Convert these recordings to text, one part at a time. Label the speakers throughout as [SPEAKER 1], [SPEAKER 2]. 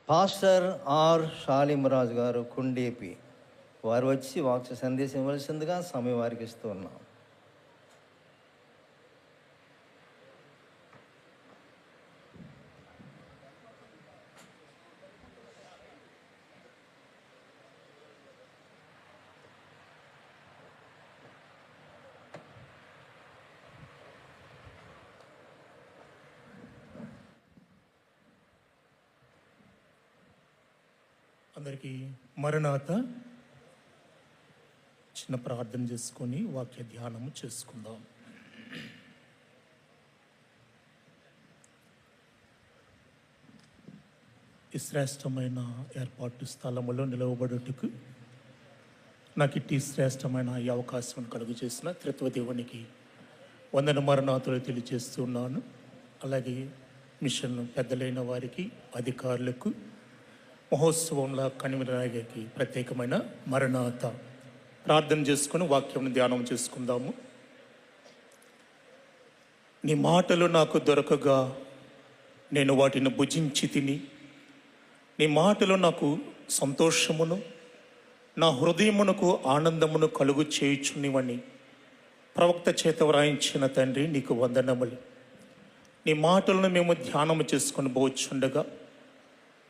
[SPEAKER 1] Pastor are షాలిమరాజు గారు కుండేపి వారు వచ్చి వాక్య సందేశం ఇవ్వాల్సిందిగా సమయం వారికి ఇస్తూ ఉన్నాం.
[SPEAKER 2] అందరికీ మరణాత. చిన్న ప్రార్థన చేసుకొని వాక్య ధ్యానము చేసుకుందాం. ఈ శ్రేష్టమైన ఏర్పాటు స్థలములో నిలవబడుటకు నాకు ఇట్టి శ్రేష్టమైన ఈ అవకాశం కలుగు చేసిన త్రిత్వ దేవునికి వందన మరణాతులు తెలియజేస్తున్నాను. అలాగే మిషన్ పెద్దలైన వారికి, అధికారులకు, మహోత్సవంలో కనివినకి ప్రత్యేకమైన మరణాత. ప్రార్థన చేసుకుని వాక్యం ధ్యానం చేసుకుందాము. నీ మాటలు నాకు దొరకగా నేను వాటిని భుజించి తిని, నీ మాటలు నాకు సంతోషమును, నా హృదయమునకు ఆనందమును కలుగు చేయుచునివని ప్రవక్త చేత వ్రాయించిన తండ్రి నీకు వందనములు. నీ మాటలను మేము ధ్యానము చేసుకొని పోవచ్చుండగా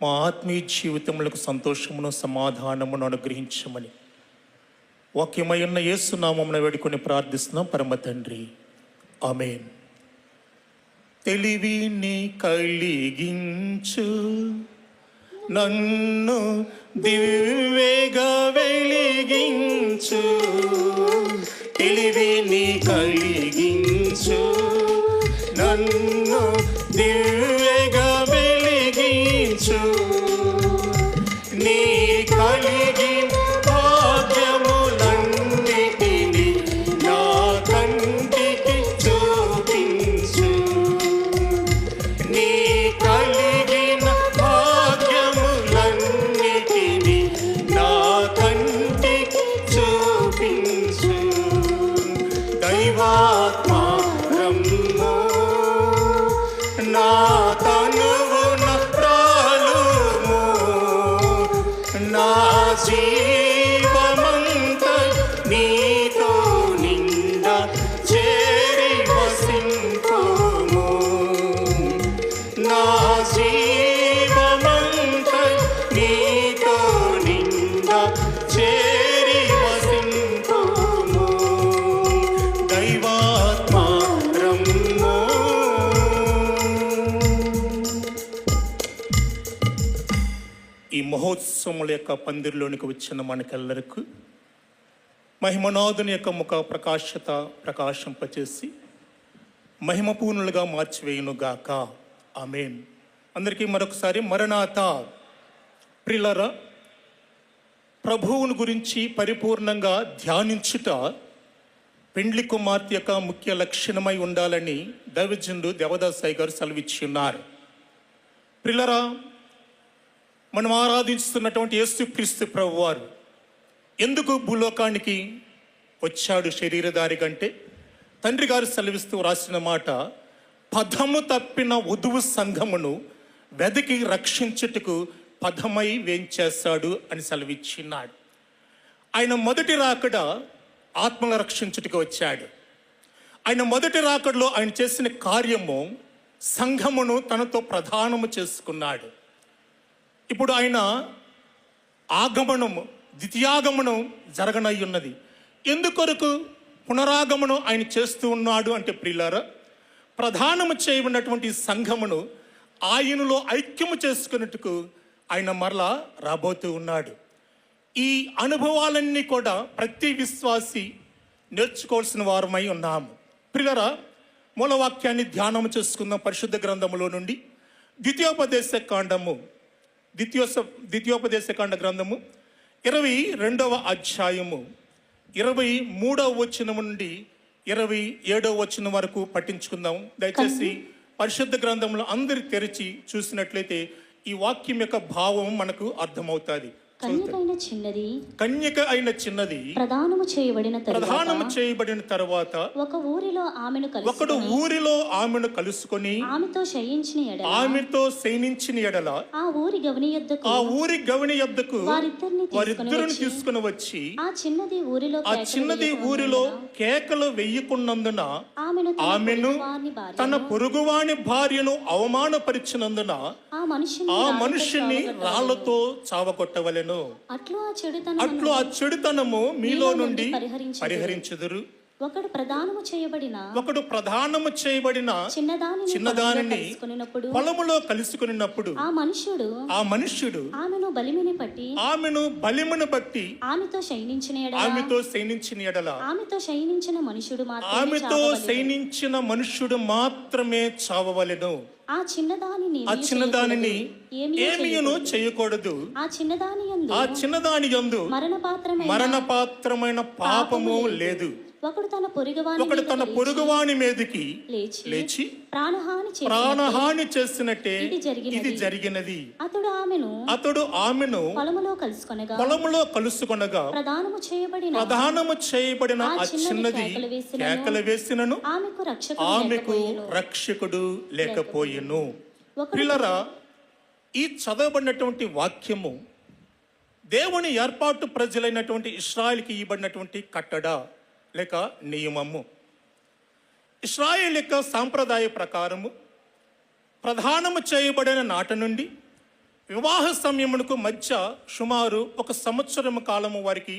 [SPEAKER 2] మా ఆత్మీయ జీవితములకు సంతోషమును, సమాధానమును అనుగ్రహించమని వాక్యమై ఉన్న యేసు నామమున వేడుకొని ప్రార్థిస్తున్నాం పరమ తండ్రి, ఆమేన్. తెలివిని కలిగించు నన్ను దివ్యగా వెలిగించు, తెలివిని కలిగించు నన్ను దివ్యగా వెలిగించు, నీ కలిగి భాగ్యములన్నిటిని నా కంటికి చూపించు, నీ కలిగిన భాగ్యములన్నిటిని నా కంటికి చూపించు. దైవాత్మ రమ్ము నా తనువున ప్రాలుము, నా జీవమంత నీతో నిండా చేరి వసింపుము, నా జీవమంత నీతో నిండా చేరి వసింపుము. దైవాత్మ రమ్ము. ఈ మహోత్సవముల యొక్క పందిరిలోనికి వచ్చిన మనకెల్లరకు మహిమనాథుని యొక్క ముఖ ప్రకాశత ప్రకాశింపచేసి మహిమపూర్ణులుగా మార్చివేయునుగాక. ఆమేన్. అందరికీ మరొకసారి మరణాత. ప్రియులారా, ప్రభువుని గురించి పరిపూర్ణంగా ధ్యానించుట పెండ్లి కుమార్తె యొక్క ముఖ్య లక్షణమై ఉండాలని దైవజనుడు దేవదాసాయి గారు సెలవిచ్చి ఉన్నారు. ప్రియులారా, మనం ఆరాధిస్తున్నటువంటి యేసుక్రీస్తు ప్రభువారు ఎందుకు భూలోకానికి వచ్చాడు శరీరధారి కంటే, తండ్రి గారు సెలవిస్తూ రాసిన మాట, పదము తప్పిన వధువు సంఘమును వెదకి రక్షించుటకు పదమై వేంచేస్తాడు అని సెలవిచ్చినాడు. ఆయన మొదటి రాకడ ఆత్మను రక్షించుటకు వచ్చాడు. ఆయన మొదటి రాకడలో ఆయన చేసిన కార్యము సంఘమును తనతో ప్రధానము చేసుకున్నాడు. ఇప్పుడు ఆయన ఆగమనము, ద్వితీయాగమనం జరగనయ్యున్నది. ఎందుకొరకు పునరాగమనం ఆయన చేస్తూ ఉన్నాడు అంటే, ప్రియులారా, ప్రధానము చేయబడినటువంటి సంఘమును ఆయనలో ఐక్యము చేసుకున్నట్టుకు ఆయన మరలా రాబోతూ ఉన్నాడు. ఈ అనుభవాలన్నీ కూడా ప్రతి విశ్వాసి నేర్చుకోవాల్సిన వారమై ఉన్నాము. ప్రియులారా, మూలవాక్యాన్ని ధ్యానము చేసుకుందాం. పరిశుద్ధ గ్రంథములో నుండి ద్వితీయోపదేశకాండ గ్రంథము 22వ అధ్యాయము 23వ వచనం నుండి 27వ వచనం వరకు పఠించుకుందాం. దయచేసి పరిశుద్ధ గ్రంథంలో అందరి తెరిచి చూసినట్లయితే ఈ వాక్యం యొక్క భావం మనకు అర్థమవుతుంది.
[SPEAKER 3] కన్యకైన చిన్నది
[SPEAKER 2] కన్యక అయిన చిన్నది
[SPEAKER 3] ప్రదానము చేయబడిన
[SPEAKER 2] తరువాత
[SPEAKER 3] ఒక ఊరిలో
[SPEAKER 2] ఆమెను కలుసుకొని
[SPEAKER 3] ఆమెతో
[SPEAKER 2] శయనించిన ఎడల
[SPEAKER 3] ఆ ఊరి గవని యొద్దకు
[SPEAKER 2] వారిద్దరిని తీసుకుని వచ్చి
[SPEAKER 3] ఆ చిన్నది
[SPEAKER 2] ఊరిలో కేకలు వెయ్యకున్నందున ఆమెను తన పొరుగువాని భార్యను అవమానపరిచినందున ఆ మనుషుని రాళ్లతో చావగొట్టవలెను. అట్లు ఆ చెడుతనము మీలో నుండి పరిహరించుదురు.
[SPEAKER 3] ఒకడు
[SPEAKER 2] ప్రదానము చేయబడిన చిన్నదానిని పొలములో కలుసుకున్నప్పుడు ఆ మనుష్యుడు ఆమెను బలిమును బట్టి ఆమెతో శయనించిన ఎడల ఆమెతో శయనించిన మనుష్యుడు మాత్రమే చావవలెను.
[SPEAKER 3] ఆ
[SPEAKER 2] చిన్నదానిని ఏమీను చేయకూడదు.
[SPEAKER 3] ఆ
[SPEAKER 2] చిన్నదాని యందు మరణపాత్రమైన పాపము లేదు.
[SPEAKER 3] ఒకడు
[SPEAKER 2] తన పొరుగువాని మీదకి లేచి ప్రాణహాని చేసినట్టే ఇది జరిగినది. అతడు ఆమెను పొలములో కలుసుకొనగా ప్రదానము చేయబడిన ఆ చిన్నది కేకలు వేసినను ఆమెకు రక్షకుడు లేకపోయెను. పిల్లరా, ఈ చదవబడినటువంటి వాక్యము దేవుని ఏర్పాటు ప్రజలైనటువంటి ఇశ్రాయేలుకి ఇవ్వబడినటువంటి కట్టడ లేక నియమము. ఇశ్రాయేలు యొక్క సాంప్రదాయ ప్రకారము ప్రదానము చేయబడిన నాటి నుండి వివాహ సమయమునకు మధ్య సుమారు 1 సంవత్సరం కాలము వారికి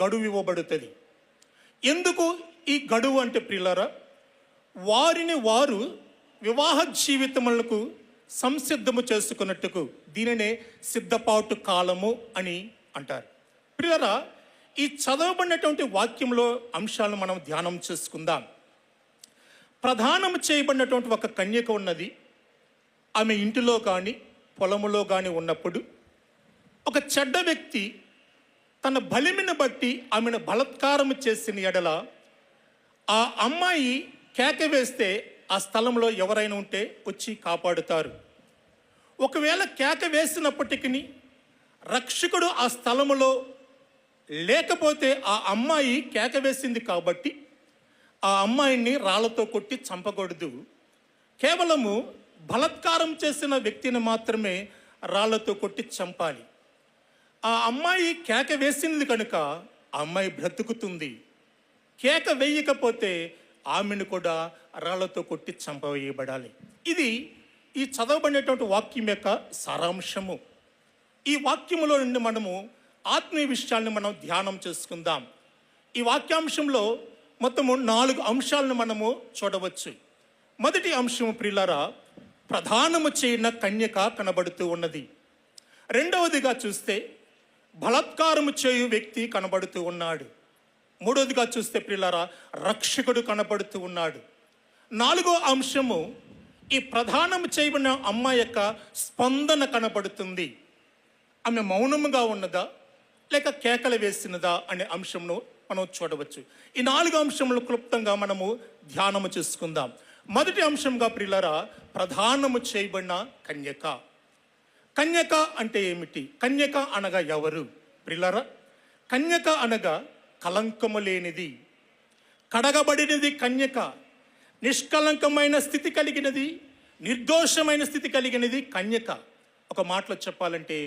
[SPEAKER 2] గడువు ఇవ్వబడుతుంది. ఎందుకు ఈ గడువు అంటే ప్రియులారా, వారు వివాహ జీవితములకు సంసిద్ధము చేసుకున్నట్టుకు దీనినే సిద్ధపాటు కాలము అని అంటారు. ప్రియులారా, ఈ చదవబడినటువంటి వాక్యంలో అంశాలను మనం ధ్యానం చేసుకుందాం. ప్రదానము చేయబడినటువంటి ఒక కన్యక ఉన్నది. ఆమె ఇంటిలో కానీ పొలములో కానీ ఉన్నప్పుడు ఒక చెడ్డ వ్యక్తి తన బలిమిని బట్టి ఆమెను బలాత్కారము చేసిన ఎడల ఆ అమ్మాయి కేక వేస్తే ఆ స్థలంలో ఎవరైనా ఉంటే వచ్చి కాపాడుతారు. ఒకవేళ కేక వేసినప్పటికీ రక్షకుడు ఆ స్థలములో లేకపోతే ఆ అమ్మాయి కేక వేసింది కాబట్టి ఆ అమ్మాయిని రాళ్లతో కొట్టి చంపకూడదు. కేవలము బలాత్కారం చేసిన వ్యక్తిని మాత్రమే రాళ్లతో కొట్టి చంపాలి. ఆ అమ్మాయి కేక వేసింది కనుక ఆ అమ్మాయి బ్రతుకుతుంది. కేక వేయకపోతే ఆమెను కూడా రాళ్లతో కొట్టి చంపవేయబడాలి. ఇది ఈ చదవబడినటువంటి వాక్యం యొక్క సారాంశము. ఈ వాక్యములో నుండి మనము ఆత్మీయ విషయాలను మనం ధ్యానం చేసుకుందాం. ఈ వాక్యాంశంలో మొత్తము 4 అంశాలను మనము చూడవచ్చు. మొదటి అంశము ప్రియులారా, ప్రదానము చేయన కన్యక కనబడుతూ ఉన్నది. రెండవదిగా చూస్తే బలాత్కారము చేయు వ్యక్తి కనబడుతూ ఉన్నాడు. మూడవదిగా చూస్తే ప్రియులారా, రక్షకుడు కనబడుతూ ఉన్నాడు. 4వ అంశము ఈ ప్రదానము చేయబడిన అమ్మాయి యొక్క స్పందన కనబడుతుంది. ఆమె మౌనముగా ఉన్నదా లేక కేకలు వేసినదా అనే అంశంను మనం చూడవచ్చు. ఈ 4 అంశములు క్లుప్తంగా మనము ధ్యానము చేసుకుందాం. మొదటి అంశంగా ప్రియులారా, ప్రదానము చేయబడిన కన్యక. కన్యక అంటే ఏమిటి? కన్యక అనగా ఎవరు? ప్రియులారా, కన్యక అనగా కలంకము లేనిది, కడగబడినది కన్యక. నిష్కలంకమైన స్థితి కలిగినది, నిర్దోషమైన స్థితి కలిగినది కన్యక. ఒక మాటలో చెప్పాలంటే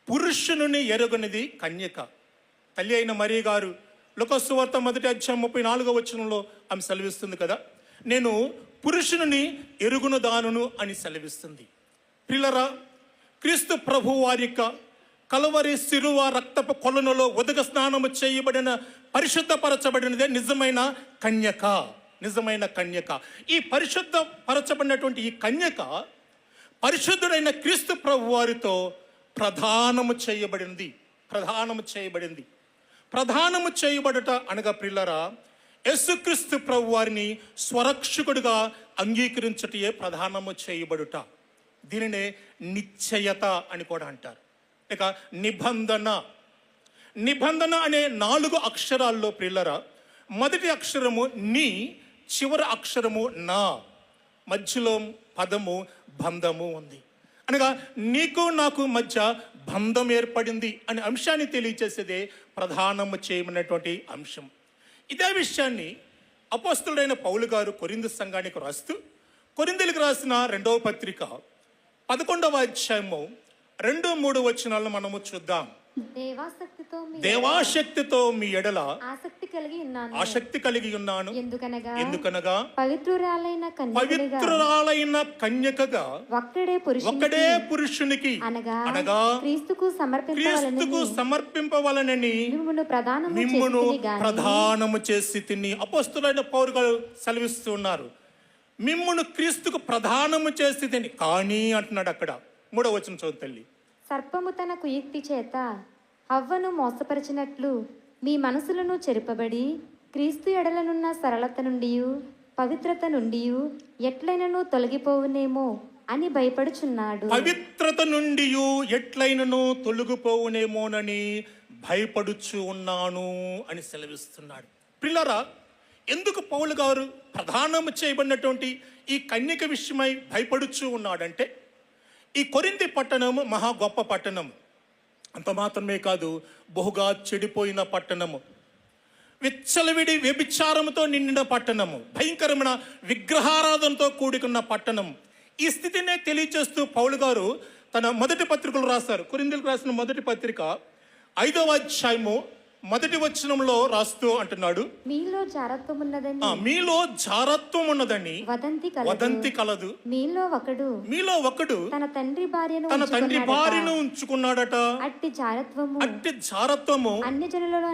[SPEAKER 2] పురుషుని ఎరుగనిది కన్యక. తల్లి అయిన మరియ గారు లూకా సువార్త 1వ అధ్యాయం 34వ వచనంలో ఆమె సెలవిస్తుంది కదా, నేను పురుషుని ఎరుగున దానును అని సెలవిస్తుంది. ప్రియులారా, క్రీస్తు ప్రభు వారి యొక్క కలవరి శిలువ రక్తపు కొలనులో ఉదక స్నానము చేయబడిన పరిశుద్ధపరచబడినదే నిజమైన కన్యక. ఈ పరిశుద్ధపరచబడినటువంటి ఈ కన్యక పరిశుద్ధుడైన క్రీస్తు ప్రభు వారితో ప్రదానము చేయబడింది. ప్రదానము చేయబడట అనగా ప్రియులారా, యేసుక్రీస్తు ప్రభు వారిని స్వరక్షకుడిగా అంగీకరించటే ప్రదానము చేయబడుట. దీనినే నిశ్చయత అని కూడా అంటారు. ఇక నిబంధన అనే 4 అక్షరాల్లో ప్రియులారా, మొదటి అక్షరము నీ, చివరి అక్షరము నా, మధ్యలో పదము బంధము ఉంది. అనగా నీకు నాకు మధ్య బంధం ఏర్పడింది అనే అంశాన్ని తెలియచేసేదే ప్రధానము చేయమన్నటువంటి అంశం. ఇదే విషయాన్ని అపోస్తలుడైన పౌలు గారు కొరింథీ సంఘానికి రాస్తూ, కొరింథీలకు రాసిన 2వ పత్రిక 11వ అధ్యాయము 2-3 వచనాలను మనము చూద్దాం. దేవాశక్తితో మీ ఎడల ఆసక్తి కలిగి ఉన్నాను. ఎందుకనగా పవిత్రురాలైన కన్యకగా ఒక్కడే పురుషునికి అనగా క్రీస్తుకు సమర్పింపవలనని మిమ్మును ప్రధానము చేసి తిని. అపోస్తలుడైన పౌలు గారు సెలవిస్తున్నారు, మిమ్మును క్రీస్తుకు ప్రధానము చేసి తిని. కానీ అంటున్నాడు అక్కడ 3వ వచనం చదువు తల్లి.
[SPEAKER 4] సర్పము తన కుయుక్తి చేత హవ్వను మోసపరిచినట్లు మీ మనసులను చెరుపబడి క్రీస్తు ఎడలనున్న సరళత నుండి పవిత్రత నుండి ఎట్లైనను తొలగిపోవునేమో అని భయపడుచున్నాడు.
[SPEAKER 2] పవిత్రత నుండి ఎట్లైనను తొలగిపోవునేమోనని భయపడుచు ఉన్నాను అని సెలవిస్తున్నాడు. పిల్లరా, ఎందుకు పౌలు గారు ప్రధానము చేయబడినటువంటి ఈ కన్యక విషయమై భయపడుచు ఉన్నాడంటే, ఈ కొరింథీ పట్టణము మహా గొప్ప పట్టణం. అంత మాత్రమే కాదు, బహుగా చెడిపోయిన పట్టణము, విచ్చలవిడి వ్యభిచారంతో నిండిన పట్టణము, భయంకరమైన విగ్రహారాధనతో కూడుకున్న పట్టణం. ఈ స్థితినే తెలియచేస్తూ పౌలు గారు తన మొదటి పత్రికలు రాస్తారు. కొరింథీలకు రాసిన మొదటి పత్రిక 5వ అధ్యాయము 1వ వచనంలో రాస్తూ అంటున్నాడు,
[SPEAKER 4] మీలో
[SPEAKER 2] జారత్వం ఉన్నదని వదంతి కలదు.
[SPEAKER 4] మీలో ఒకడు తన తండ్రి భార్యను
[SPEAKER 2] ఉంచుకున్నాడట. అట్టి జారత్వము అన్యజనులలో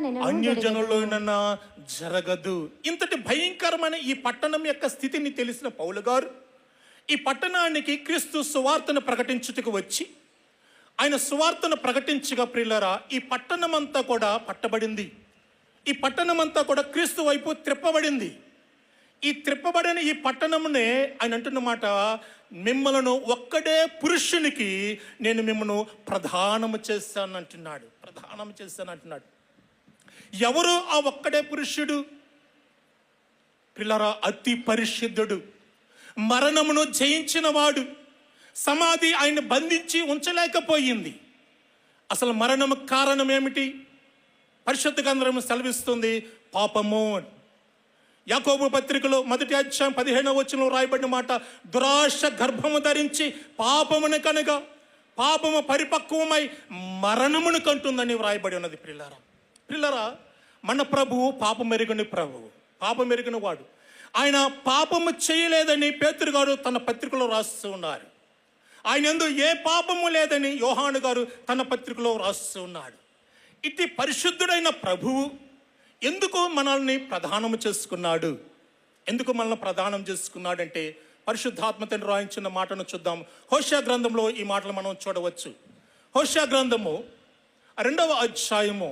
[SPEAKER 2] జరగదు. ఇంతటి భయంకరమైన ఈ పట్టణం యొక్క స్థితిని తెలిసిన పౌలు గారు ఈ పట్టణానికి క్రీస్తు సువార్తను ప్రకటించుటకు వచ్చి ఆయన సువార్తను ప్రకటించగా, ప్రియులారా, ఈ పట్టణమంతా కూడా పట్టబడింది. ఈ పట్టణమంతా కూడా క్రీస్తు వైపు త్రిప్పబడింది. ఈ త్రిప్పబడిన ఈ పట్టణమునే ఆయన అంటున్నమాట, మిమ్మలను ఒక్కడే పురుషునికి నేను మిమ్మల్ని ప్రధానము చేశాను అంటున్నాడు. ఎవరు ఆ ఒక్కడే పురుషుడు? ప్రియులారా, అతి పరిశుద్ధుడు, మరణమును జయించిన వాడు. సమాధి ఆయన బంధించి ఉంచలేకపోయింది. అసలు మరణము కారణం ఏమిటి? పరిశుద్ధ గ్రంథం సెలవిస్తుంది, పాపము. యాకోబు పత్రికలో 1వ అధ్యాయం 15వ వచనంలో రాయబడిన మాట, దురాశ గర్భము ధరించి పాపమును కనుక పాపము పరిపక్వమై మరణమును కంటుందని వ్రాయబడి ఉన్నది. ప్రిల్లరా, మన ప్రభువు పాపమెరుగని వాడు. ఆయన పాపము చేయలేదని పేతురు గారు తన పత్రికలో రాస్తూ ఉన్నారు. ఆయన యందు ఏ పాపము లేదని యోహాను గారు తన పత్రికలో రాస్తూ ఉన్నాడు. ఇట్టి పరిశుద్ధుడైన ప్రభువు ఎందుకు మనల్ని ప్రధానము చేసుకున్నాడు? ఎందుకు మనల్ని ప్రధానం చేసుకున్నాడంటే, పరిశుద్ధాత్మ తండ్రి రాయించిన మాటను చూద్దాం. హోషేయ గ్రంథంలో ఈ మాటలు మనం చూడవచ్చు. హోషేయ గ్రంథము 2వ అధ్యాయము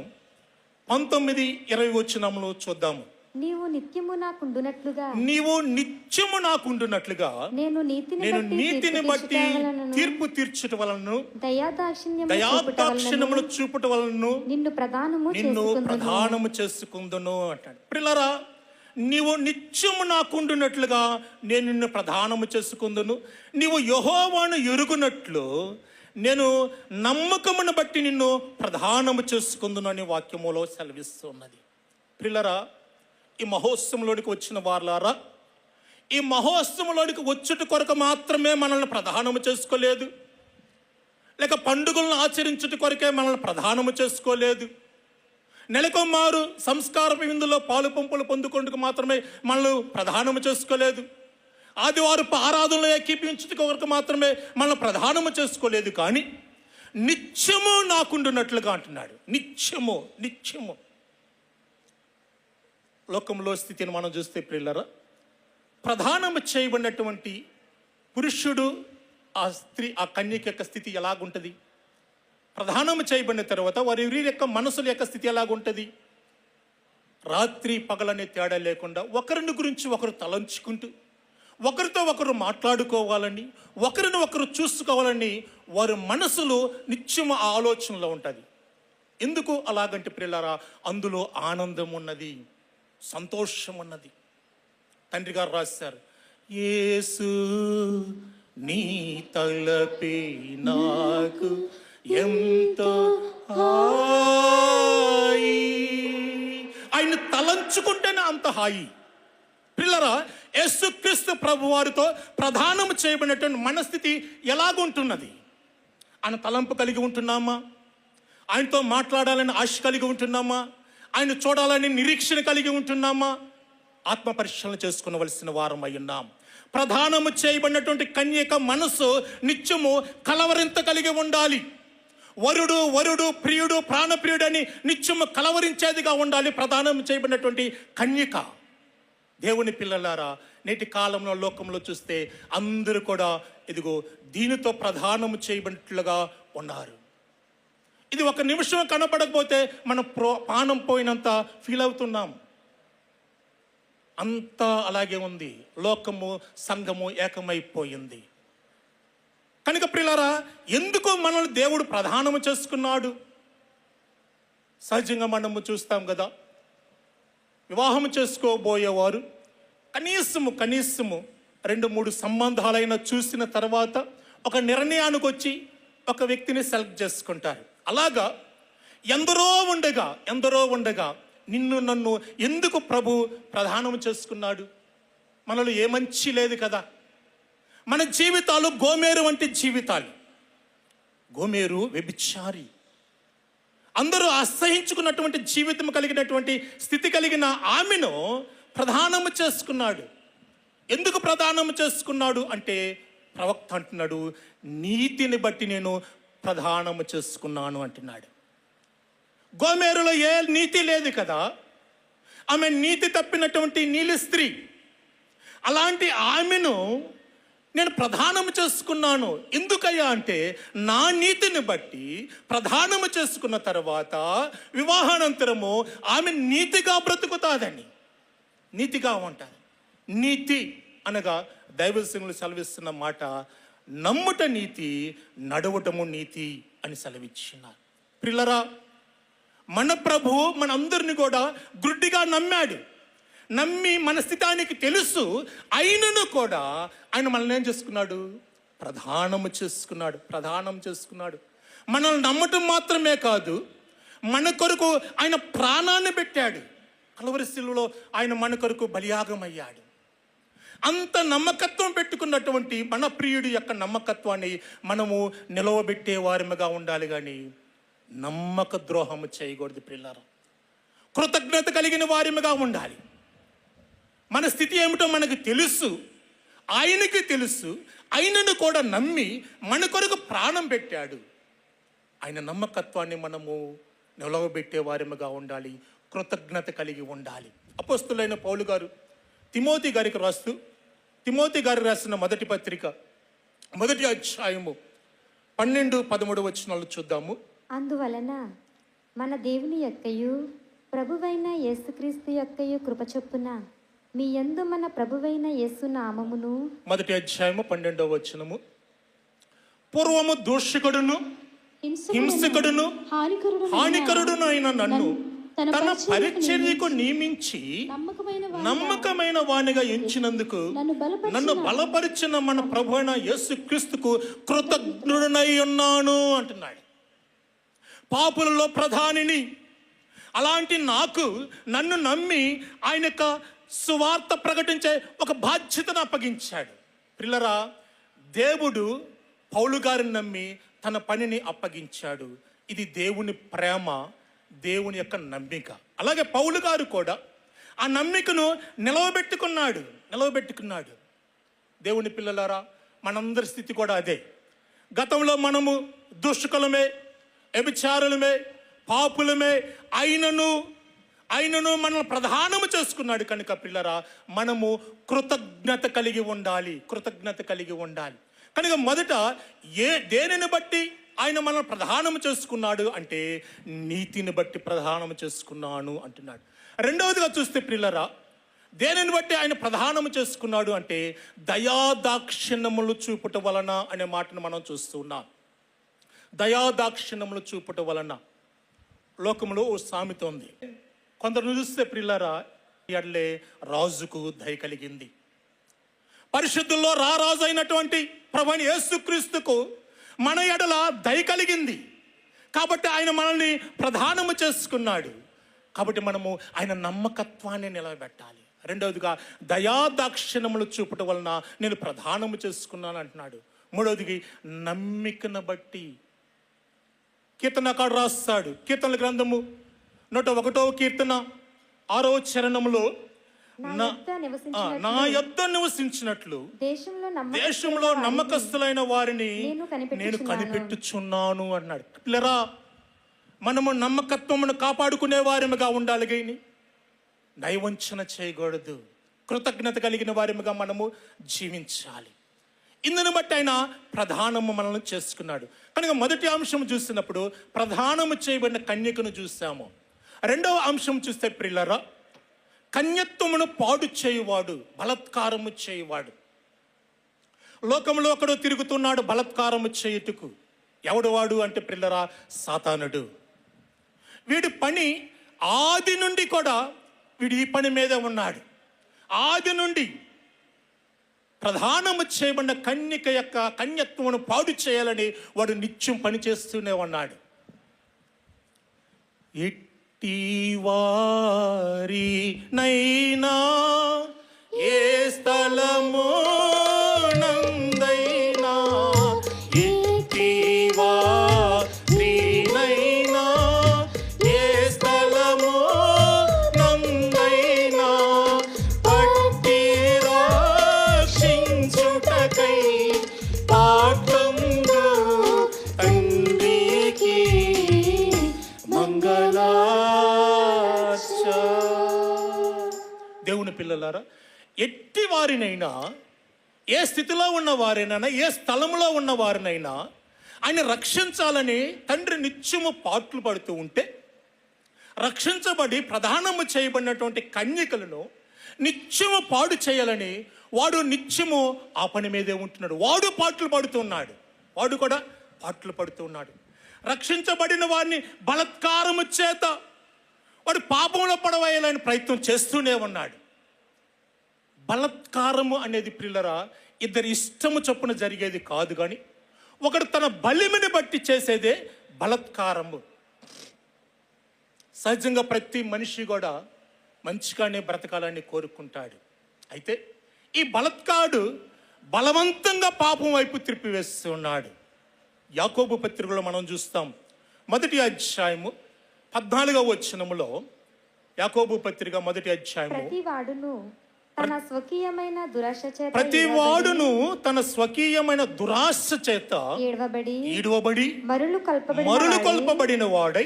[SPEAKER 2] 19-20 వచనములు చూద్దాము.
[SPEAKER 4] నీవు నిత్యము
[SPEAKER 2] నాకుండునట్లుగా నేను నీతిని బట్టి తీర్పు తీర్చుట వలన దయాదాక్షిణ్యమును చూపుట వలన నిన్ను ప్రధానము చేసుకుందును అంటాడు. ప్రియులారా, నీవు నిత్యము నాకుండునట్లుగా నేను నిన్ను ప్రధానము చేసుకుందును. నీవు యెహోవాను ఎరుగునట్లు నేను నమ్మకమును బట్టి నిన్ను ప్రధానము చేసుకుందును అని వాక్యములో సెలవిస్తున్నది. ప్రియులారా, ఈ మహోత్సవంలోనికి వచ్చిన వారులారా, ఈ మహోత్సవంలోనికి వచ్చుట కొరకు మాత్రమే మనల్ని ప్రధానము చేసుకోలేదు, లేక పండుగలను ఆచరించుట కొరకే మనల్ని ప్రధానము చేసుకోలేదు, నెలకొమ్మారు సంస్కార విందులో పాలు పంపులు పొందుకుంటూ మాత్రమే మనల్ని ప్రధానము చేసుకోలేదు, ఆదివారపు ఆరాధనలో ఏకీపించుట కొరకు మాత్రమే మనల్ని ప్రధానము చేసుకోలేదు. కానీ నిత్యము నాకుండునట్లుగా అంటున్నాడు. నిత్యము లోకంలో స్థితిని మనం చూస్తే, ప్రియులారా, ప్రధానము చేయబడినటువంటి పురుషుడు, ఆ స్త్రీ, ఆ కన్యక యొక్క స్థితి ఎలాగుంటుంది? ప్రధానము చేయబడిన తర్వాత వారి యొక్క మనసుల యొక్క స్థితి ఎలాగుంటుంది? రాత్రి పగలనే తేడా లేకుండా ఒకరిని గురించి ఒకరు తలంచుకుంటూ, ఒకరితో ఒకరు మాట్లాడుకోవాలని, ఒకరిని ఒకరు చూసుకోవాలని వారి మనసులో నిత్యము ఆలోచనలో ఉంటుంది. ఎందుకు అలాగంటే ప్రియులారా, అందులో ఆనందం ఉన్నది, సంతోషం ఉన్నది. తండ్రి గారు రాశారు, యేసు నీ తలపే నాకు ఎంతో హాయి. ఆయన తలంచుకుంటేనే అంత హాయి. పిల్లరా, యేసుక్రీస్తు ప్రభు వారితో ప్రధానము చేయబడినటువంటి మనస్థితి ఎలాగుంటున్నది? ఆయన తలంపు కలిగి ఉంటున్నామా? ఆయనతో మాట్లాడాలని ఆశ కలిగి ఉంటున్నామా? ఆయన చూడాలని నిరీక్షణ కలిగి ఉంటున్నామా? ఆత్మ పరిశీలన చేసుకునవలసిన వారం అయి ఉన్నాం. ప్రధానము చేయబడినటువంటి కన్యక మనసు నిత్యము కలవరింత కలిగి ఉండాలి. వరుడు వరుడు ప్రియుడు ప్రాణప్రియుడు అని నిత్యము కలవరించేదిగా ఉండాలి ప్రధానం చేయబడినటువంటి కన్యక. దేవుని పిల్లలారా, నేటి కాలంలో లోకంలో చూస్తే అందరూ కూడా ఇదిగో దీనితో ప్రధానము చేయబడినట్లుగా ఉన్నారు. ఇది ఒక నిమిషం కనపడకపోతే మన ప్రాణం పోయినంత ఫీల్ అవుతున్నాం. అంతా అలాగే ఉంది. లోకము సంఘము ఏకమైపోయింది. కనుక ప్రియులారా, ఎందుకు మనల్ని దేవుడు ప్రధానము చేసుకున్నాడు? సహజంగా మనము చూస్తాం కదా, వివాహం చేసుకోబోయేవారు కనీసము 2-3 సంబంధాలైనా చూసిన తర్వాత ఒక నిర్ణయానికి వచ్చి ఒక వ్యక్తిని సెలెక్ట్ చేసుకుంటారు. అలాగా ఎందరో ఉండగా నిన్ను నన్ను ఎందుకు ప్రభు ప్రధానం చేసుకున్నాడు? మనలో ఏ మంచి లేదు కదా. మన జీవితాలు గోమేరు వంటి జీవితాలు. గోమేరు వ్యభిచారి. అందరూ అసహించుకున్నటువంటి జీవితం కలిగినటువంటి స్థితి కలిగిన ఆమెను ప్రధానము చేసుకున్నాడు. ఎందుకు ప్రధానము చేసుకున్నాడు అంటే, ప్రవక్త అంటున్నాడు, నీతిని బట్టి నేను ప్రధానము చేసుకున్నాను అంటున్నాడు. గోమేరులో ఏ నీతి లేదు కదా. ఆమె నీతి తప్పినటువంటి నీలి స్త్రీ. అలాంటి ఆమెను నేను ప్రధానము చేసుకున్నాను. ఎందుకయ్యా అంటే, నా నీతిని బట్టి ప్రధానము చేసుకున్న తర్వాత వివాహానంతరము ఆమె నీతిగా బ్రతుకుతాదని. నీతిగా ఉంటారు. నీతి అనగా దైవజనులు సెలవిస్తున్న మాట, నమ్ముట నీతి, నడవటము నీతి అని సెలవిచ్చినారు. ప్రియులారా, మన ప్రభువు మనందరిని కూడా గుడ్డిగా నమ్మి మన స్థితానికి తెలుసు అయినను కూడా ఆయన మనల్ని ఏం చేసుకున్నాడు? ప్రధానం చేసుకున్నాడు. మనల్ని నమ్మటం మాత్రమే కాదు, మన కొరకు ఆయన ప్రాణాన్ని పెట్టాడు. కలువరి శిలువలో ఆయన మన కొరకు బలియాగం అయ్యాడు. అంత నమ్మకత్వం పెట్టుకున్నటువంటి మన ప్రియుడి యొక్క నమ్మకత్వాన్ని మనము నిలవబెట్టే వారిగా ఉండాలి, కానీ నమ్మక ద్రోహము చేయకూడదు. ప్రియులారా, కృతజ్ఞత కలిగిన వారిగా ఉండాలి. మన స్థితి ఏమిటో మనకు తెలుసు, ఆయనకి తెలుసు. ఆయనను కూడా నమ్మి మన కొరకు ప్రాణం పెట్టాడు. ఆయన నమ్మకత్వాన్ని మనము నిలవబెట్టే వారిగా ఉండాలి, కృతజ్ఞత కలిగి ఉండాలి. అపోస్తులైన పౌలు గారు తిమోతి గారు రాసిన మొదటి పత్రిక 1వ అధ్యాయము 12-13 వచనాలు చూద్దాము.
[SPEAKER 4] అందువలన మన దేవుని యొక్కయు ప్రభువైన యేసుక్రీస్తు యొక్కయు కృప చొప్పున మీ యందు మన ప్రభువైన యేసు నామమును.
[SPEAKER 2] 1వ అధ్యాయము 12వ వచనము. పూర్వము దూషకుడును హింసకుడును హానికరుడును అయిన నన్ను తన పరిచర్యకు నియమించి నమ్మకమైన వానిగా ఎంచినందుకు నన్ను బలపరిచిన మన ప్రభువైన యేసుక్రీస్తుకు కృతజ్ఞుడనై ఉన్నాను అంటున్నాడు. పాపులలో ప్రధానిని అలాంటి నన్ను నమ్మి ఆయన యొక్క సువార్త ప్రకటించే ఒక బాధ్యతను అప్పగించాడు. పిల్లరా, దేవుడు పౌలు గారిని నమ్మి తన పనిని అప్పగించాడు. ఇది దేవుని ప్రేమ, దేవుని యొక్క నమ్మిక. అలాగే పౌలు గారు కూడా ఆ నమ్మికను నిలవబెట్టుకున్నాడు. దేవుని పిల్లలారా, మనందరి స్థితి కూడా అదే. గతంలో మనము దుష్టులమే, వ్యభిచారులమే, పాపులమే ఆయనను మనల్ని ప్రధానము చేసుకున్నాడు. కనుక పిల్లరా, మనము కృతజ్ఞత కలిగి ఉండాలి. కనుక మొదట దేనిని బట్టి ఆయన మనల్ని ప్రధానము చేసుకున్నాడు అంటే, నీతిని బట్టి ప్రధానము చేసుకున్నాను అంటున్నాడు. రెండవదిగా చూస్తే ప్రియులారా, దేనిని బట్టి ఆయన ప్రధానము చేసుకున్నాడు అంటే, దయాదాక్షిణ్యములు చూపుట వలన అనే మాటను మనం చూస్తున్నాం. దయాదాక్షిణ్యములు చూపుట వలన. లోకంలో ఓ సామెత ఉంది. కొందరు చూస్తే ప్రియులారా, ఎడలే రాజుకు దయ కలిగింది. పరిశుద్ధుల్లో రారాజు అయినటువంటి ప్రభువైన యేసుక్రీస్తుకు మన ఎడల దయ కలిగింది కాబట్టి ఆయన మనల్ని ప్రధానము చేసుకున్నాడు. కాబట్టి మనము ఆయన నమ్మకత్వాన్ని నిలబెట్టాలి. రెండవదిగా దయాదాక్షిణ్యములు చూపటం వలన నేను ప్రధానము చేసుకున్నాను అంటున్నాడు. మూడవదికి నమ్మికను బట్టి. కీర్తనకాడు రాస్తాడు, కీర్తనల గ్రంథము 101వ కీర్తన 6వ చరణములో, నా యొద్ద నివసించినట్లు దేశంలో నమ్మకస్తులైన వారిని నేను కనిపెట్టుచున్నాను అన్నాడు. పిల్లరా, మనము నమ్మకత్వమును కాపాడుకునే వారిగా ఉండాలి గాని నైవంచన చేయకూడదు. కృతజ్ఞత కలిగిన వారిగా మనము జీవించాలి. ఇందును బట్టి ఆయన ప్రధానము మనల్ని చేసుకున్నాడు. కనుక మొదటి అంశం చూసినప్పుడు ప్రధానము చేయబడిన కన్యకను చూసాము. రెండవ అంశం చూస్తే ప్రియులారా, కన్యత్వమును పాడు చేయువాడు, బలత్కారము చేయువాడు. లోకంలో ఒకడు తిరుగుతున్నాడు బలత్కారము చేయుటకు. ఎవడు వాడు అంటే ప్రియులారా, సాతానుడు. వీడి పని ఆది నుండి కూడా వీడు ఈ పని మీద ఉన్నాడు. ఆది నుండి ప్రధానము చేయబడిన కన్యక యొక్క కన్యత్వమును పాడు చేయాలని వాడు నిత్యం పనిచేస్తూనే ఉన్నాడు. ఎట్టి వారి నైనా ఏ స్థలము నందైనా, ఎట్టి వారి నైనా ఏ స్థలము నందైనా పట్టి రక్షించుటకై పాఠంగా తండ్రికి మంగళార్చ. దేవుని పిల్లలారా, ఎట్టి వారినైనా, ఏ స్థితిలో ఉన్న వారినైనా, ఏ స్థలంలో ఉన్న వారినైనా ఆయన రక్షించాలని తండ్రి నిత్యము పాట్లు పడుతూ ఉంటే, రక్షించబడి ప్రధానము చేయబడినటువంటి కన్యకలను నిత్యము పాడు చేయాలని వాడు నిత్యము ఆ పని మీదే ఉంటున్నాడు. వాడు పాటలు పడుతున్నాడు, వాడు కూడా పాటలు పడుతున్నాడు. రక్షించబడిన వారిని బలత్కారము చేత వాడు పాపంలో పడవేయాలని ప్రయత్నం చేస్తూనే ఉన్నాడు. బలత్కారము అనేది ప్రియులరా ఇద్దరి ఇష్టము చొప్పున జరిగేది కాదు, కానీ ఒకడు తన బలిమిని బట్టి చేసేదే బలత్కారము. సహజంగా ప్రతి మనిషి కూడా మంచిగానే బ్రతకాలని కోరుకుంటాడు. అయితే ఈ బలత్కారుడు బలవంతంగా పాపం వైపు త్రిప్పివేస్తున్నాడు. యాకోబు పత్రికలో మనం చూస్తాం, 1వ అధ్యాయము 14వ వచనములో, యాకోబు పత్రిక 1వ అధ్యాయము, ప్రతి వాడును తన స్వకీయమైన దురాశ చేత ఈడవబడి మరులు కొల్పబడిన వాడై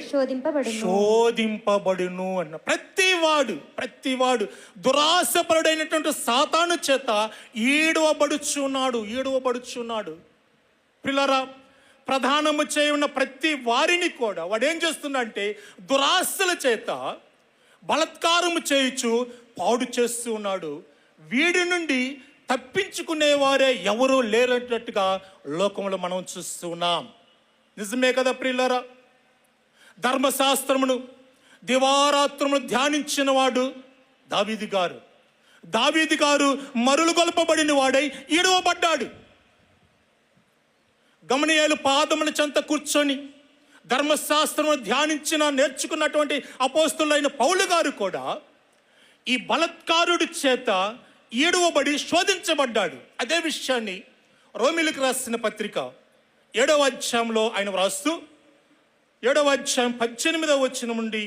[SPEAKER 2] శోధింపబడును అన్న. ప్రతి వాడు దురాశపరుడైనటువంటి సాతాను చేత ఈడవబడుచున్నాడు. పిల్లరా, ప్రధానము చేయఉన్న ప్రతి వారిని కూడా వాడేం చేస్తున్నాడంటే దురాశల చేత బలత్కారము చేయుచు పాడు చేస్తూ ఉన్నాడు. వీడి నుండి తప్పించుకునేవారే ఎవరూ లేనట్టుగా లోకంలో మనం చూస్తూ ఉన్నాం. నిజమే కదా ప్రియులారా? ధర్మశాస్త్రమును దివారాత్రమును ధ్యానించిన వాడు దావీదు గారు మరులు గొల్పబడిన వాడై ఈడవబడ్డాడు. గమనియేలు పాదముల చెంత కూర్చొని ధర్మశాస్త్రమును నేర్చుకున్నటువంటి అపోస్తులైన పౌలు గారు కూడా ఈ బలత్కారుడి చేత ఈడవబడి శోధించబడ్డాడు. అదే విషయాన్ని రోమిలకు రాసిన పత్రిక 7వ అధ్యాయంలో ఆయన వ్రాస్తూ 7వ అధ్యాయం 18వ వచనం నుండి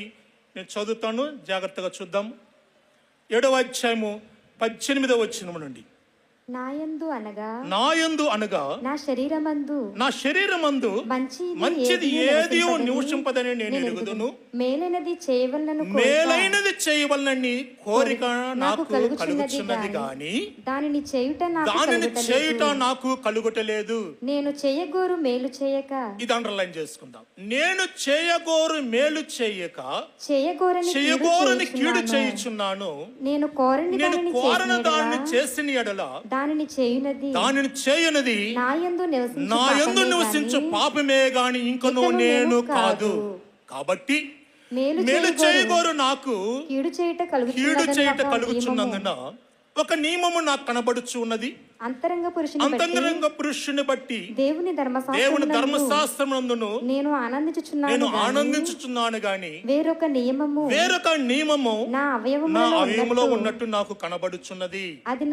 [SPEAKER 2] నేను చదువుతాను, జాగ్రత్తగా చూద్దాం. 7వ అధ్యాయము 18వ వచనం నుండి,
[SPEAKER 4] నాయందు
[SPEAKER 2] అనగా
[SPEAKER 4] నా శరీరమందు
[SPEAKER 2] మంచిది ఏది నివసింపదని నేను ఎరుగుదును, మేలైనది చేయవలనని కోరిక నాకు కలుగుచున్నది గాని దానిని చేయుట నాకు కలుగుటలేదు.
[SPEAKER 4] నేను చేయగోరు మేలు చేయక,
[SPEAKER 2] ఇది అండర్లైన్ చేసుకుందాం. నేను చేయగోరు మేలు చేయక చేయగోరని కీడు చేయుచున్నాను. నేను కోరని దానిని చేసిన ఎడల దానిని చేయునది నాయందు నివసించు పాపమే గాని ఇంకను నేను కాదు. కాబట్టి మేలు చేయగోరు నాకు కీడు చేయుట కలుగుచున్నందున ఒక నియమము నాకు కనబడుచు ఉన్నది.
[SPEAKER 4] అంతరంగ పురుషుని బట్టి
[SPEAKER 2] అంతరంగ పురుషుని బట్టి
[SPEAKER 4] దేవుని
[SPEAKER 2] దేవుని ధర్మశాస్త్రమునందును
[SPEAKER 4] నేను
[SPEAKER 2] ఆనందించుచున్నాను గాని
[SPEAKER 4] వేరొక
[SPEAKER 2] నియమము
[SPEAKER 4] నా
[SPEAKER 2] నా అవయములో ఉన్నట్టు నాకు కనబడుచున్నది.
[SPEAKER 4] అది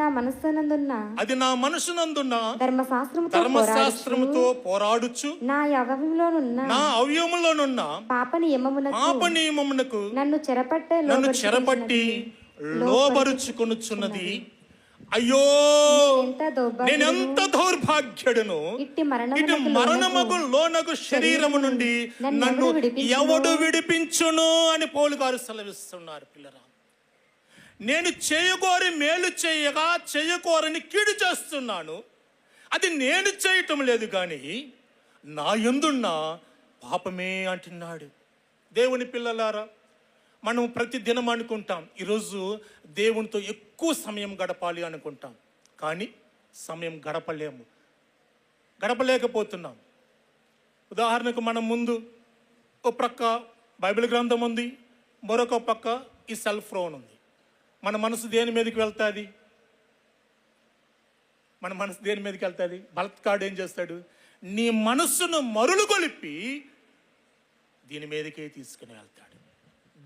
[SPEAKER 4] నా మనస్సునందున్న
[SPEAKER 2] ధర్మశాస్త్రముతో పోరాడుచు
[SPEAKER 4] నా అవయములోనున్న పాప
[SPEAKER 2] నియమమునకు
[SPEAKER 4] నన్ను
[SPEAKER 2] చెరపట్టి లోబరుచుకొనుచున్నది. అయ్యో, నేనెంత దౌర్భాగ్యుడును! ఇటు మరణముకు లోనగు శరీరము నుండి నన్ను ఎవడు విడిపించును అని పౌలు గారు సెలవిస్తున్నారు. పిల్లరా, నేను చేయగోరి మేలు చేయగా చేయకోరని కీడు చేస్తున్నాను. అది నేను చేయటం లేదు కానీ నా యందున్న పాపమే అంటున్నాడు. దేవుని పిల్లలారా, మనం ప్రతి దినం అనుకుంటాం ఈరోజు దేవునితో ఎక్కువ సమయం గడపాలి అనుకుంటాం, కానీ సమయం గడపలేకపోతున్నాం. ఉదాహరణకు మనం ముందు ఓ ప్రక్క బైబిల్ గ్రంథం ఉంది, మరొక పక్క ఈ సెల్ ఫోన్ ఉంది. మన మనసు దేని మీదకి వెళ్తుంది? బలత్కాడు ఏం చేస్తాడు? నీ మనస్సును మరులు కొలిపి దీని మీదకే తీసుకుని వెళ్తాడు.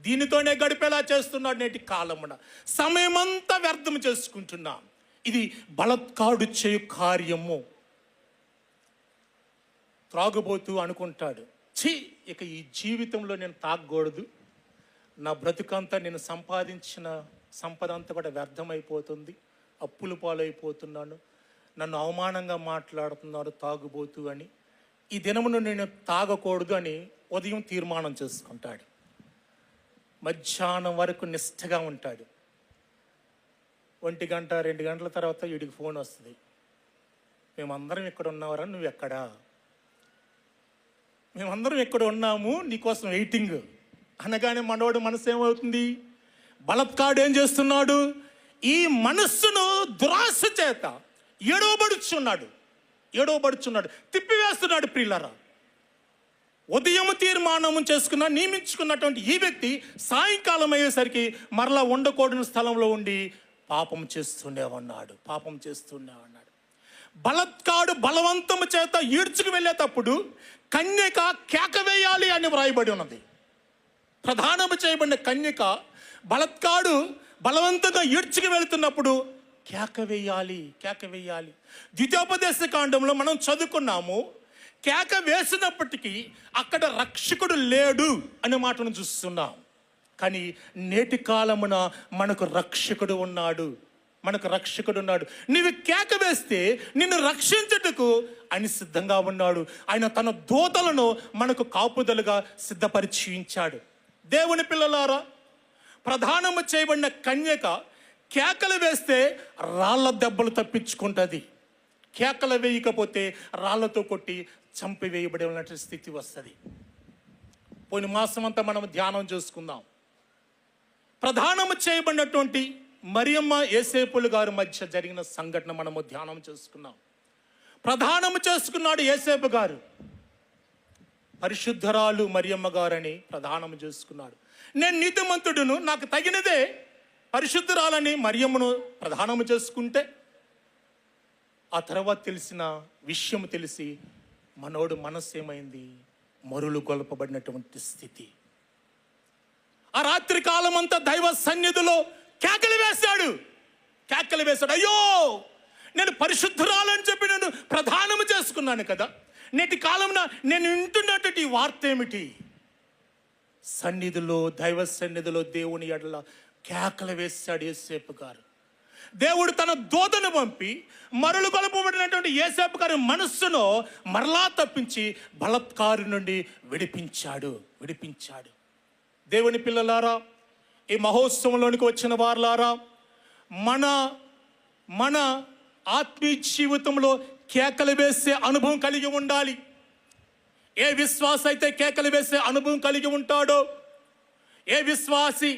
[SPEAKER 2] దీనితోనే గడిపేలా చేస్తున్నాడు. నేటి కాలమున సమయమంతా వ్యర్థం చేసుకుంటున్నాం. ఇది బలత్కాడు చేయు కార్యము. త్రాగుబోతూ అనుకుంటాడు, ఛీ, ఇక ఈ జీవితంలో నేను తాగకూడదు, నా బ్రతుకంతా నేను సంపాదించిన సంపద అంతా కూడా వ్యర్థమైపోతుంది, అప్పుల పాలైపోతున్నాను, నన్ను అవమానంగా మాట్లాడుతున్నారు తాగుబోతూ అని. ఈ దినమును నేను తాగకూడదు అని ఉదయం తీర్మానం చేసుకుంటాడు. మధ్యాహ్నం వరకు నిష్ఠగా ఉంటాడు. 1 గంట 2 గంటల తర్వాత వీడికి ఫోన్ వస్తుంది, మేమందరం ఇక్కడ ఉన్నావరా, నువ్వు ఎక్కడా? మేమందరం ఇక్కడ ఉన్నాము, నీకోసం వెయిటింగ్ అనగానే మనోడు మనసు ఏమవుతుంది? బలత్కాడు ఏం చేస్తున్నాడు? ఈ మనస్సును దురాశ చేత ఏడవబడుచున్నాడు, తిప్పివేస్తున్నాడు. ప్రియులారా, ఉదయం తీర్మానం నియమించుకున్నటువంటి ఈ వ్యక్తి సాయంకాలం అయ్యేసరికి మరలా ఉండకూడని స్థలంలో ఉండి పాపం చేస్తూనే ఉన్నాడు. బలత్కాడు బలవంతము చేత ఈడ్చుకు వెళ్ళేటప్పుడు కన్యక కేక వేయాలి అని వ్రాయబడి ఉన్నది. ప్రధానము చేయబడిన కన్యక బలత్కాడు బలవంతంగా ఈడ్చుకు వెళుతున్నప్పుడు కేక వేయాలి. ద్వితీయోపదేశ కాండంలో మనం చదువుకున్నాము, కేక వేసినప్పటికీ అక్కడ రక్షకుడు లేడు అనే మాటను చూస్తున్నాం. కానీ నేటి కాలమున మనకు రక్షకుడు ఉన్నాడు. నీవు కేక వేస్తే నిన్ను రక్షించుటకు ఆయన సిద్ధంగా ఉన్నాడు. ఆయన తన దూతలను మనకు కాపుదలుగా సిద్ధపరిచి ఉంచాడు. దేవుని పిల్లలారా, ప్రధానము చేయబడిన కన్యక కేకలు వేస్తే రాళ్ళ దెబ్బలు తప్పించుకుంటుంది. కేకలు వేయకపోతే రాళ్లతో కొట్టి చంపివేయబడే స్థితి వస్తుంది. పోయిన మాసం అంతా మనం ధ్యానం చేసుకుందాం. ప్రధానము చేయబడినటువంటి మరియమ్మ యేసేపులు గారి మధ్య జరిగిన సంఘటన మనము ధ్యానం చేసుకున్నాం. ప్రధానము చేసుకున్నాడు యేసేపు గారు, పరిశుద్ధరాలు మరియమ్మ గారని ప్రధానము చేసుకున్నాడు. నేను నీతిమంతుడును, నాకు తగినదే పరిశుద్ధరాలని మరియమ్మను ప్రధానము చేసుకుంటే ఆ తర్వాత తెలిసిన విషయం తెలిసి మనోడు మనస్సు ఏమైంది? మరులు గొల్పబడినటువంటి స్థితి. ఆ రాత్రి కాలం అంతా దైవ సన్నిధిలో కేకలు వేశాడు. అయ్యో, నేను పరిశుద్ధురాలని చెప్పి నేను ప్రధానము చేసుకున్నాను కదా, నేటి కాలంలో నేను వింటున్నటువంటి వార్త ఏమిటి? దైవ సన్నిధిలో దేవుని ఎడల కేకలు వేశాడు యేసేపు గారు. దేవుడు తన దూతను పంపి మరులు కొలపబడినటువంటి యేసేపు గారి మనస్సును మరలా తప్పించి బలత్కారు నుండి విడిపించాడు. దేవుని పిల్లలారా, ఈ మహోత్సవంలోనికి వచ్చిన వారులారా, మన ఆత్మీయ జీవితంలో కేకలు వేసే అనుభవం కలిగి ఉండాలి. ఏ విశ్వాస అయితే కేకలు వేసే అనుభవం కలిగి ఉంటాడో, ఏ విశ్వాసి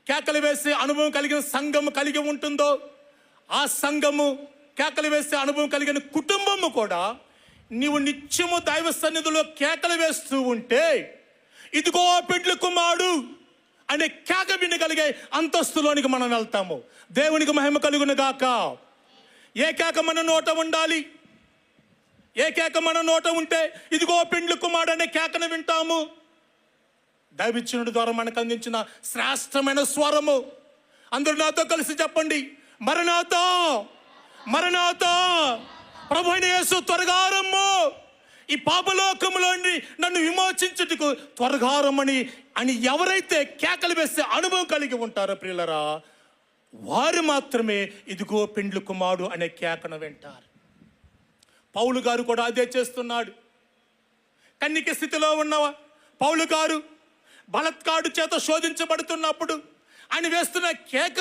[SPEAKER 2] కేకలు వేసే అనుభవం కలిగిన సంఘం కలిగి ఉంటుందో, ఆ సంఘము కేకలు వేసే అనుభవం కలిగిన కుటుంబము కూడా నీవు నిత్యము దైవ సన్నిధిలో కేకలు వేస్తూ ఉంటే, ఇదిగో బిడ్డల కుమారుడు అనే కేక వినగలిగే అంతస్తులోనికి మనం వెళ్తాము. దేవునికి మహిమ కలుగును గాక. ఏ కేక మన నోట ఉండాలి? ఏ కేక మన నోట ఉంటే ఇదిగో పెండ్లి కుమారుడు అనే కేకను వింటాము. దైవజనుడి ద్వారా మనకు అందించిన శ్రేష్టమైన స్వరము. అందరూ నాతో కలిసి చెప్పండి, మరణాతా మరణాతా, ప్రభు అయిన యేసు త్వరగా రమ్ము, ఈ పాపలోకములోని నన్ను విమోచించుటకు త్వరగా రమ్మని అని ఎవరైతే కేకలు వేసే అనుభవం కలిగి ఉంటారో ప్రియులరా, వారు మాత్రమే ఇదిగో పెండ్లి కుమారుడు అనే కేకను వింటారు. పౌలు గారు కూడా అదే చేస్తున్నాడు. కన్నిక స్థితిలో ఉన్న పౌలు గారు బలత్కారుడు చేత శోధించబడుతున్నప్పుడు ఆయన వేస్తున్న కేక,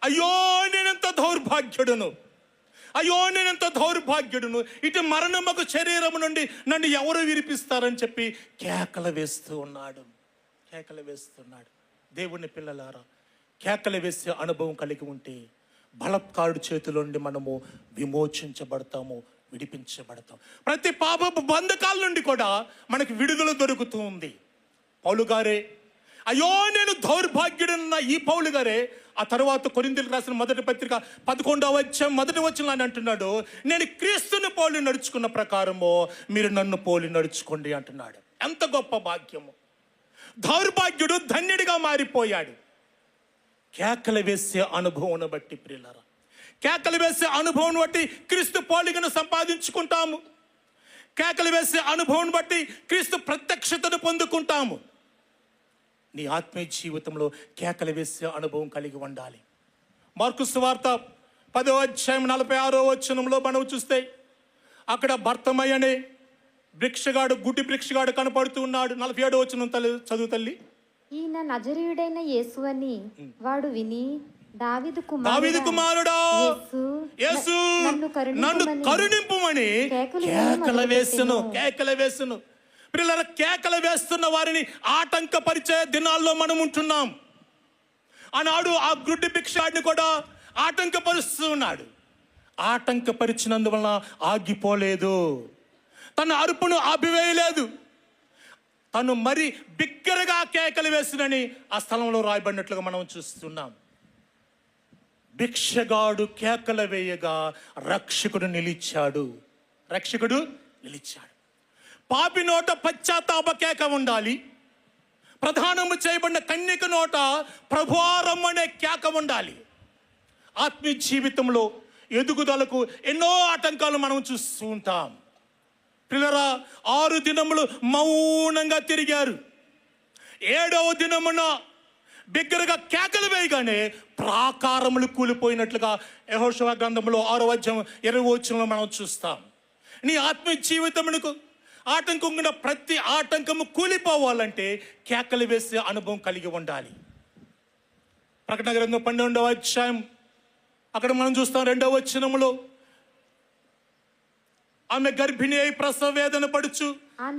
[SPEAKER 2] అయ్యో నేనెంత దౌర్భాగ్యుడును, అయ్యో నేనెంత దౌర్భాగ్యుడును, ఇటు మరణముకు శరీరము నుండి నన్ను ఎవరు విరిపిస్తారని చెప్పి కేకలు వేస్తూ ఉన్నాడు. కేకలు వేస్తున్నాడు. దేవుని పిల్లలారా, కేకలు వేసే అనుభవం కలిగి ఉంటే బలత్కారుడు చేతిలో నుండి మనము విమోచించబడతాము, విడిపించబడతాం. ప్రతి పాపపు బంధకాల నుండి కూడా మనకి విడుదల దొరుకుతూ ఉంది. పౌలు గారే, అయ్యో నేను దౌర్భాగ్యుడన్న ఈ పౌలు గారే ఆ తర్వాత కొరింథీయులకు రాసిన మొదటి పత్రిక 11వ అధ్యాయం 1వ వచనం అని అంటున్నాడు, నేను క్రీస్తుని పోలి నడుచుకున్న ప్రకారము మీరు నన్ను పోలి నడుచుకోండి అంటున్నాడు. ఎంత గొప్ప భాగ్యము! దౌర్భాగ్యుడు ధన్యుడిగా మారిపోయాడు. కేకలు వేసే అనుభవం బట్టి ప్రియులారా, కేకలు వేసే అనుభవం బట్టి క్రీస్తు పోలికను సంపాదించుకుంటాము. కేకలు వేసే అనుభవం బట్టి క్రీస్తు ప్రత్యక్షతను పొందుకుంటాము. నీ ఆత్మీయ జీవితంలో కేకలు వేసే అనుభవం కలిగి ఉండాలి. మార్కు సువార్త 10వ అధ్యాయం 46వ వచనంలో మనం చూస్తే అక్కడ బర్తమయ్య అనే భిక్షగాడు, గుడ్డి భిక్షగాడు కనపడుతూ ఉన్నాడు. 47వ వచనం చదువు తల్లి.
[SPEAKER 4] ఈయన నజరీయుడైన యేసు అని వాడు విని, దావీదు
[SPEAKER 2] కుమారుడా యేసు నన్ను కరుణింపుమని కేకలు వేసును. పిల్లల కేకలు వేస్తున్న వారిని ఆటంకపరిచే దినాల్లో మనం ఉంటున్నాం. ఆనాడు ఆ గుడ్డి భిక్షాడిని కూడా ఆటంకపరుస్తూ ఉన్నాడు. ఆటంకపరిచినందువలన ఆగిపోలేదు, తన అరుపును ఆపివేయలేదు, తను మరి బిగ్గరగా కేకలు వేసినని ఆ స్థలంలో రాయబడినట్లుగా మనం చూస్తున్నాం. భిక్షగాడు కేకలు వేయగా రక్షకుడు నిలిచాడు. పాపి నోట పశ్చాత్తాప కేక ఉండాలి. ప్రధానము చేయబడిన కన్యక నోట ప్రభువారం అనే కేక ఉండాలి. ఆత్మీయ జీవితంలో ఎదుగుదలకు ఎన్నో ఆటంకాలు మనం చూస్తూ ఉంటాం. పిల్లరా, 6 దినములు మౌనంగా తిరిగారు. 7వ దినమున బిగ్గరగా కేకలు వేయగానే ప్రాకారములు కూలిపోయినట్లుగా యెహోషువ గ్రంథంలో 6వ అధ్యాయం 20వ వచనంలో మనం చూస్తాం. నీ ఆత్మీయ జీవితమునకు ఆటంకం ఉన్న ప్రతి ఆటంకము కూలిపోవాలంటే కేకలు వేసే అనుభవం కలిగి ఉండాలి. ప్రకటన గ్రంథం 12వ అధ్యాయం అక్కడ మనం చూస్తాం 2వ వచనములో, ఆమె గర్భిణి అయి ప్రసవ వేదన పడుచు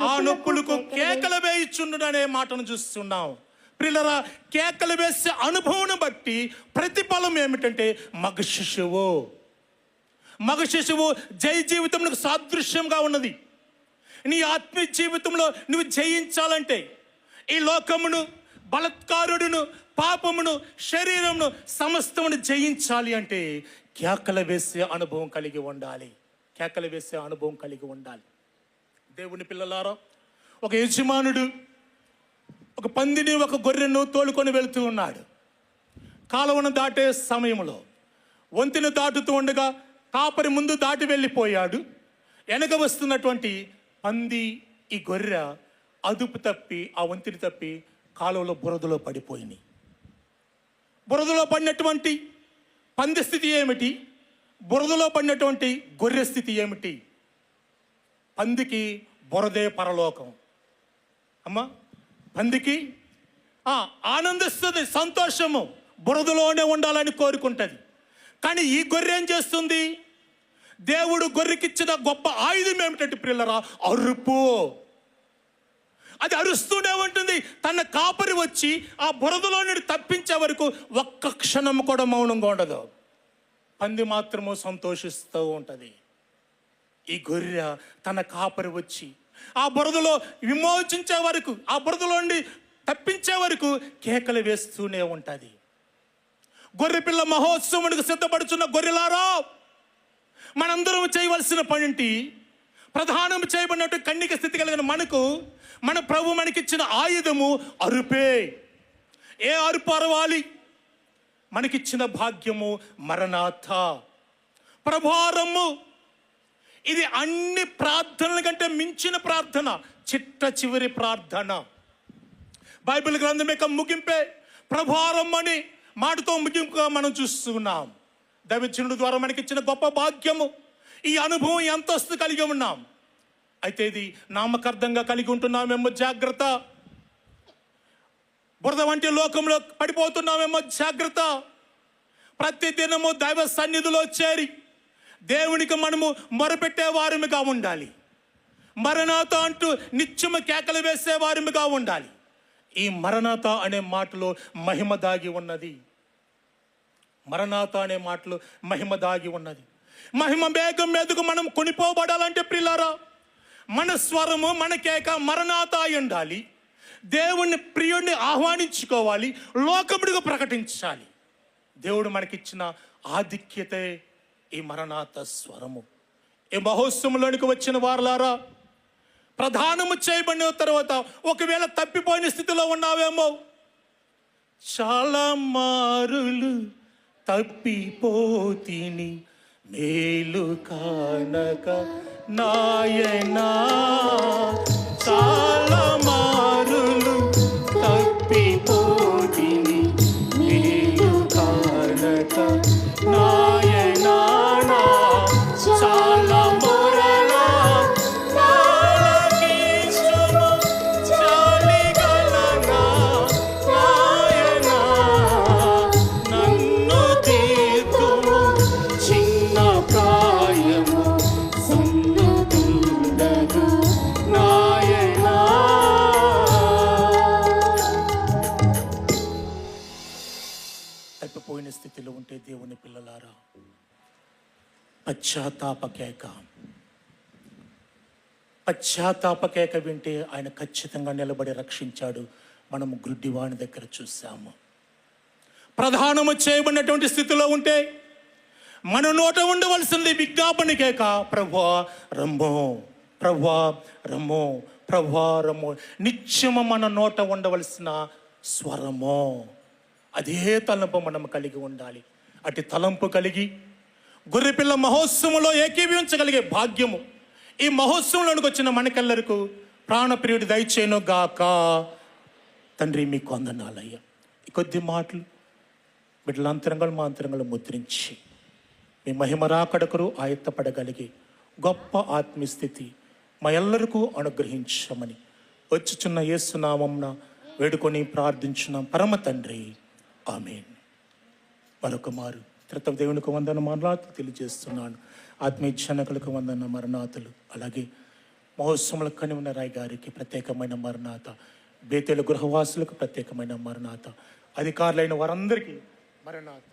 [SPEAKER 2] ఆ నొప్పులకు కేకలు వేయిచుండు అనే మాటను చూస్తున్నాం. ప్రియులరా, కేకలు వేసే అనుభవం బట్టి ప్రతిఫలం ఏమిటంటే మగ శిశువు జయ జీవితంలో సాదృశ్యంగా ఉన్నది. నీ ఆత్మీయ జీవితంలో నువ్వు జయించాలంటే, ఈ లోకమును, బలత్కారుడును, పాపమును, శరీరమును, సమస్తమును జయించాలి అంటే కేకలు వేసే అనుభవం కలిగి ఉండాలి. దేవుని పిల్లలారా, ఒక యజమానుడు ఒక పందిని, ఒక గొర్రెను తోలుకొని వెళుతూ ఉన్నాడు. కాలువను దాటే సమయంలో వంతెన దాటుతూ ఉండగా కాపరి ముందు దాటి వెళ్ళిపోయాడు. వెనక వస్తున్నటువంటి పంది, ఈ గొర్రె అదుపు తప్పి, ఆ వంతెన తప్పి కాలువలో బురదలో పడిపోయింది. బురదలో పడినటువంటి పంది స్థితి ఏమిటి? బురదలో పడినటువంటి గొర్రె స్థితి ఏమిటి? పందికి బురదే పరలోకం. అమ్మా, పందికి ఆనందిస్తుంది, సంతోషము, బురదలోనే ఉండాలని కోరుకుంటుంది. కానీ ఈ గొర్రె ఏం చేస్తుంది? దేవుడు గొర్రెకిచ్చిన గొప్ప ఆయుధం ఏమిటంటే ప్రియులరా, అరుపు. అది అరుస్తూనే ఉంటుంది. తన కాపరి వచ్చి ఆ బురదలో నుండి తప్పించే వరకు ఒక్క క్షణం కూడా మౌనంగా ఉండదు. పంది మాత్రము సంతోషిస్తూ ఉంటుంది. ఈ గొర్రె తన కాపరి వచ్చి ఆ బురదలో విమోచించే వరకు, ఆ బురదలో నుండి తప్పించే వరకు కేకలు వేస్తూనే ఉంటుంది. గొర్రెపిల్ల మహోత్సవానికి సిద్ధపడుచున్న గొర్రెలారా, మనందరం చేయవలసిన పనింటి ప్రధానం చేయబడినట్టు కన్నిక స్థితి కలిగిన మనకు మన ప్రభు మనకిచ్చిన ఆయుధము అరుపే. ఏ అరుపు అరవాలి? మనకిచ్చిన భాగ్యము మరణాథ, ప్రభారము. ఇది అన్ని ప్రార్థనల కంటే మించిన ప్రార్థన, చిట్ట చివరి ప్రార్థన. బైబిల్ గ్రంథం యొక్క ముగింపే ప్రభారం అని మాటతో ముగింపుగా మనం చూస్తున్నాం. దైవజనుడి ద్వారా మనకిచ్చిన గొప్ప భాగ్యము, ఈ అనుభవం ఎంతస్తు కలిగి ఉన్నాం. అయితే ఇది నామకార్థంగా కలిగి ఉంటున్నామేమో జాగ్రత్త. బురద వంటి లోకంలో పడిపోతున్నామేమో జాగ్రత్త. ప్రతి దినము దైవ సన్నిధిలో చేరి దేవునికి మనము మొరపెట్టే వారిగా ఉండాలి. మరణాత అంటూ నిత్యము కేకలు వేసే వారిగా ఉండాలి. ఈ మరణాత అనే మాటలో మహిమ దాగి ఉన్నది. మరణాత అనే మాటలో మహిమ దాగి ఉన్నది. మహిమ వేగం మీదకు మనం కొనిపోబడాలంటే ప్రియులారా, మన స్వరము మన కేక మరణాత అయి ఉండాలి. దేవుణ్ణి ప్రియుడిని ఆహ్వానించుకోవాలి, లోకముడిగా ప్రకటించాలి. దేవుడు మనకిచ్చిన ఆధిక్యతే ఈ మరణాత స్వరము. ఈ మహోత్సవంలోనికి వచ్చిన వారలారా, ప్రధానము చేయబడిన తర్వాత ఒకవేళ తప్పిపోయిన స్థితిలో ఉన్నావేమో, చాలా మారులు తప్పిపోతిని మేలు కానక నాయనా, చాలా మారులు తప్పిపోతిని మేలు కానక నాయనా, చాలా మొరలా ఆలకించుము చాలిగలనా నాయనా, నన్ను తీర్చుము చిన్న ప్రాయము సన్నుతుండగా నాయనా. తప్పిపోయిన స్థితిలో ఉంటే దేవుని పిల్లలారా, పశ్చాత్తాపకేక వింటే ఆయన ఖచ్చితంగా నిలబడి రక్షించాడు. మనము గ్రుడ్డివాణి దగ్గర చూసాము. ప్రధానము చేయబడినటువంటి స్థితిలో ఉంటే మన నోట ఉండవలసింది విజ్ఞాపన కేక, ప్రభువా రమ్మో, ప్రభువా రమ్మో, ప్రభువా రమ్మో. నిత్యము మన నోట ఉండవలసిన స్వరమో, అదే తలంపు మనం కలిగి ఉండాలి. అటు తలంపు కలిగి గొర్రెపిల్ల మహోత్సవంలో ఏకీభవించగలిగే భాగ్యము ఈ మహోత్సవంలోనికి వచ్చిన మనకెల్లరకు ప్రాణప్రియుడి దయచేయను గాక. తండ్రి మీకు వందనాలయ్యా. ఈ కొద్ది మాటలు బిడ్డల అంతరంగాలు మా అంతరంగాలు ముద్రించి మీ మహిమ రాకడకరు ఆయత్తపడగలిగే గొప్ప ఆత్మీయస్థితి మా ఎల్లరికూ అనుగ్రహించమని వచ్చుచున్న యేసునామమున వేడుకొని ప్రార్థించున్న పరమ తండ్రి, ఆమేన్. మరొక మారు దేవునికి వందన మరణాతులు తెలియజేస్తున్నాను. ఆత్మీయ జనకులకు వందన మరణాతులు, అలాగే మహోత్సవంలో కనివిన రాయ్ గారికి ప్రత్యేకమైన మరణాత, బేతేలు గృహవాసులకు ప్రత్యేకమైన మరణాత, అధికారులైన వారందరికీ మరణాత.